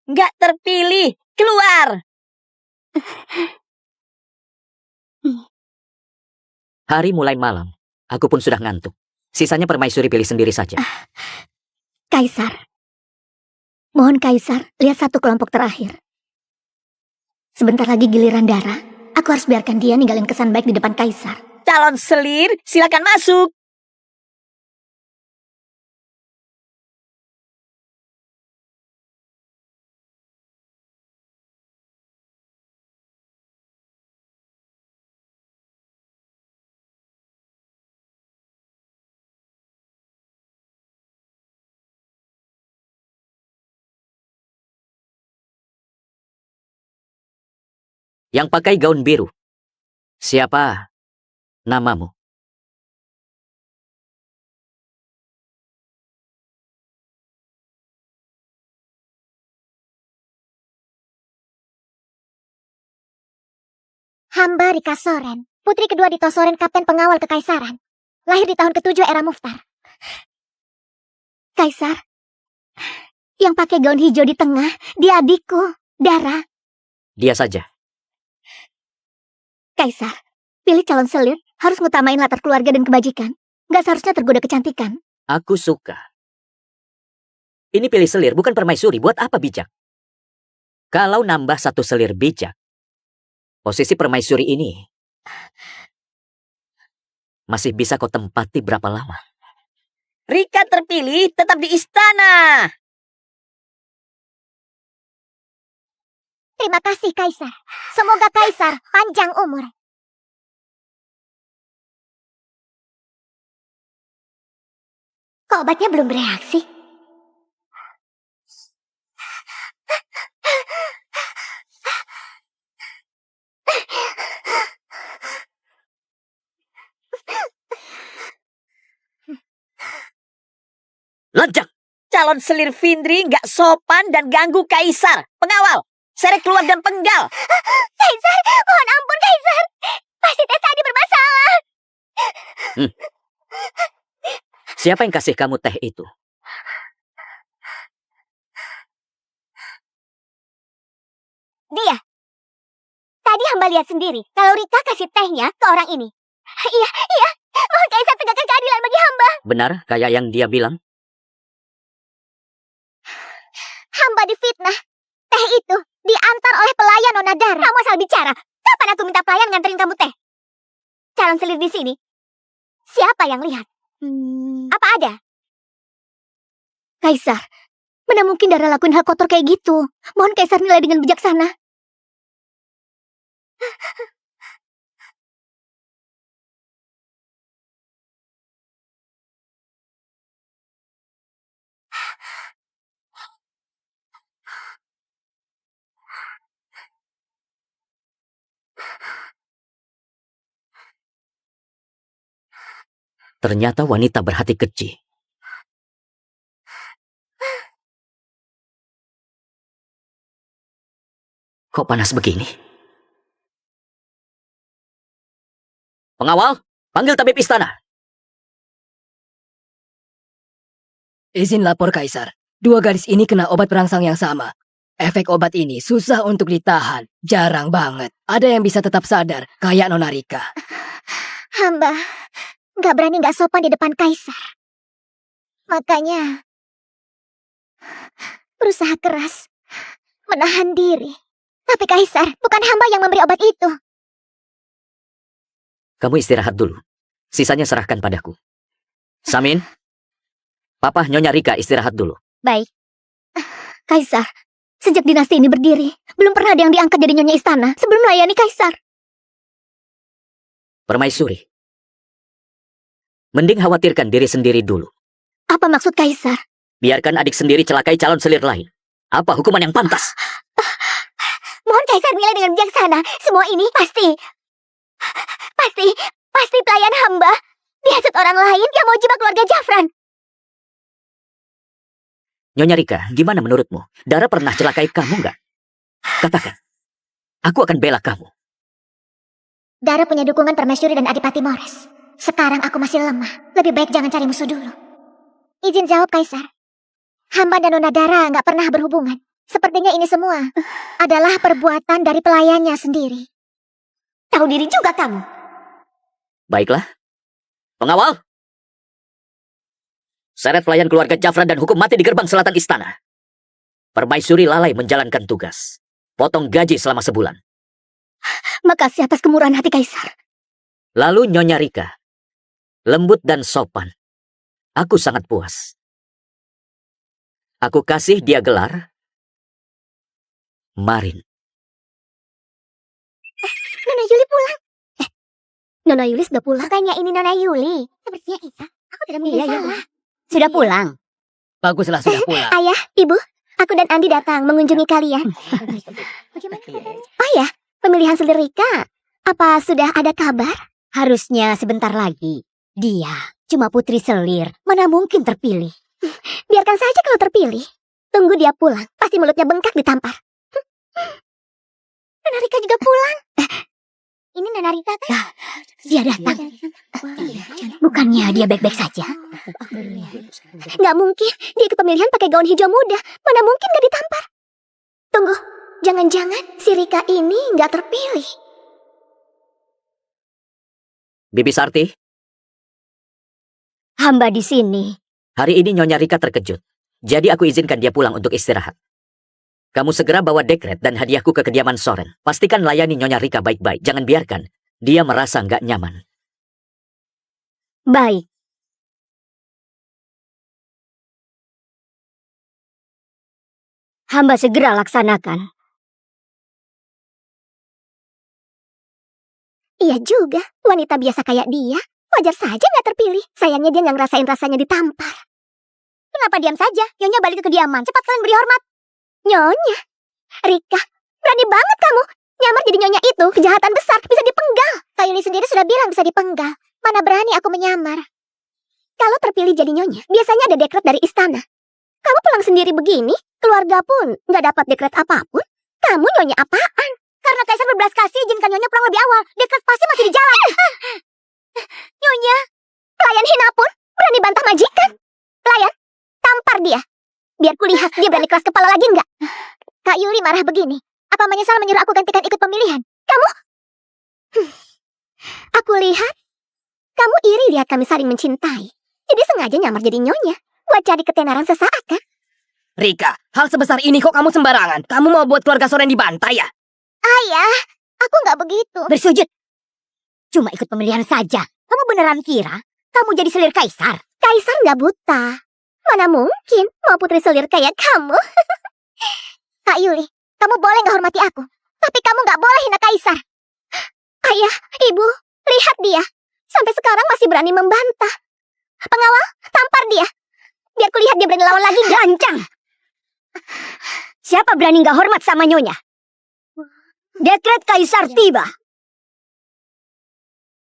Nggak terpilih, keluar! Hari mulai malam. Aku pun sudah ngantuk. Sisanya permaisuri pilih sendiri saja. Kaisar. Mohon Kaisar, lihat satu kelompok terakhir. Sebentar lagi giliran Dara. Aku harus biarkan dia ninggalin kesan baik di depan Kaisar. Calon selir, silakan masuk. Yang pakai gaun biru. Siapa namamu? Hamba Rika Soren, putri kedua Dito Soren, Kapten Pengawal Kekaisaran. Lahir di tahun ke-7 era Muftar. Kaisar, yang pakai gaun hijau di tengah, dia adikku, Dara. Dia saja. Kaisar, pilih calon selir harus ngutamain latar keluarga dan kebajikan. Nggak seharusnya tergoda kecantikan. Aku suka. Ini pilih selir, bukan permaisuri. Buat apa bijak? Kalau nambah satu selir bijak, posisi permaisuri ini masih bisa kau tempati berapa lama? Rika terpilih tetap di istana. Terima kasih, Kaisar. Semoga Kaisar panjang umur. Kok obatnya belum bereaksi? Lancang! Calon selir Findri nggak sopan dan ganggu Kaisar. Pengawal, seret keluar dan penggal. Kaisar, mohon ampun Kaisar. Pasti teh tadi bermasalah. Siapa yang kasih kamu teh itu? Dia. Tadi hamba lihat sendiri kalau Rika kasih tehnya ke orang ini. Iya. Mohon Kaisar tegakkan keadilan bagi hamba. Benar kayak yang dia bilang? Hamba difitnah. Teh itu diantar oleh pelayan Nona Dara. Kamu asal bicara. Kapan aku minta pelayan nganterin kamu teh? Calon selir di sini. Siapa yang lihat? Apa ada? Kaisar, mana mungkin Dara lakuin hal kotor kayak gitu? Mohon Kaisar nilai dengan bijaksana. Ternyata wanita berhati kecil. Kok panas begini? Pengawal, panggil tabib istana. Izin lapor Kaisar. Dua gadis ini kena obat perangsang yang sama. Efek obat ini susah untuk ditahan. Jarang banget. Ada yang bisa tetap sadar, kayak Nona Rika. Hamba nggak berani nggak sopan di depan Kaisar. Makanya berusaha keras menahan diri. Tapi Kaisar, bukan hamba yang memberi obat itu. Kamu istirahat dulu. Sisanya serahkan padaku. Samin, Papa Nyonya Rika istirahat dulu. Baik. Kaisar, sejak dinasti ini berdiri, belum pernah ada yang diangkat jadi Nyonya Istana sebelum melayani Kaisar. Permaisuri, mending khawatirkan diri sendiri dulu. Apa maksud Kaisar? Biarkan adik sendiri celakai calon selir lain. Apa hukuman yang pantas? Mohon Kaisar nilai dengan bijaksana. Semua ini pasti pelayan hamba. Dihasut orang lain yang mau jebak keluarga Jafran. Nyonya Rika, gimana menurutmu? Dara pernah celakai kamu nggak? Katakan. Aku akan bela kamu. Dara punya dukungan permaisuri dan Adipati Mores. Sekarang aku masih lemah. Lebih baik jangan cari musuh dulu. Izin jawab, Kaisar. Hamba dan Nona Dara nggak pernah berhubungan. Sepertinya ini semua adalah perbuatan dari pelayannya sendiri. Tahu diri juga kamu. Baiklah. Pengawal! Seret pelayan keluarga Jafra dan hukum mati di gerbang selatan istana. Permaisuri lalai menjalankan tugas. Potong gaji selama sebulan. Makasih atas kemurahan hati Kaisar. Lalu Nyonya Rika. Lembut dan sopan. Aku sangat puas. Aku kasih dia gelar Marin. Nona Yuli pulang. Nona Yuli sudah pulang. Bukannya ini Nona Yuli. Sepertinya iya. Aku tidak mungkin salah. Sudah pulang. Baguslah sudah pulang. Ayah, Ibu, aku dan Andi datang mengunjungi kalian. Oh ya, pemilihan selir Rika. Apa sudah ada kabar? Harusnya sebentar lagi. Dia cuma putri selir. Mana mungkin terpilih? Biarkan saja kalau terpilih. Tunggu dia pulang. Pasti mulutnya bengkak ditampar. Nona Rika juga pulang. Ini Nona Rika kan? Dia datang. Bukannya dia baik-baik saja? Nggak mungkin. Dia ikut pemilihan pakai gaun hijau muda. Mana mungkin gak ditampar? Tunggu. Jangan-jangan si Rika ini nggak terpilih. Bibi Sarti, Hamba di sini. hari ini Nyonya Rika terkejut. Jadi aku izinkan dia pulang untuk istirahat. Kamu segera bawa dekret dan hadiahku ke kediaman Soren. Pastikan layani Nyonya Rika baik-baik. Jangan biarkan dia merasa nggak nyaman. Baik. Hamba segera laksanakan. Iya juga, wanita biasa kayak dia. Wajar saja nggak terpilih. Sayangnya dia nggak ngerasain rasanya ditampar. Kenapa diam saja? Nyonya balik ke kediaman. Cepat kalian beri hormat. Nyonya? Rika, berani banget kamu. Nyamar jadi nyonya itu kejahatan besar. Bisa dipenggal. Kayuni sendiri sudah bilang bisa dipenggal. Mana berani aku menyamar. Kalau terpilih jadi nyonya, biasanya ada dekret dari istana. Kamu pulang sendiri begini, keluarga pun nggak dapat dekret apapun. Kamu nyonya apaan? Karena Kaisar berbelas kasih izinkan nyonya pulang lebih awal. Dekret pasti masih di jalan. Nyonya, pelayan hina pun berani bantah majikan. Pelayan, tampar dia. Biar kulihat dia berani keras kepala lagi nggak. Kak Yuli marah begini. Apa menyesal menyuruh aku gantikan ikut pemilihan? Kamu? Aku lihat kamu iri lihat kami saling mencintai. Jadi sengaja nyamar jadi nyonya. Buat cari ketenaran sesaat kan? Rika, hal sebesar ini kok kamu sembarangan? Kamu mau buat keluarga Soren dibantai ya? Ayah, aku nggak begitu. Bersujud. Cuma ikut pemilihan saja. Kamu beneran kira kamu jadi selir Kaisar? Kaisar nggak buta. Mana mungkin mau putri selir kayak kamu? Kak Yuli, kamu boleh nggak hormati aku. Tapi kamu nggak boleh hina Kaisar. Ayah, Ibu, lihat dia. Sampai sekarang masih berani membantah. Pengawal, tampar dia. Biar kulihat dia berani lawan lagi. Gancang. Siapa berani nggak hormat sama nyonya? Dekret Kaisar tiba.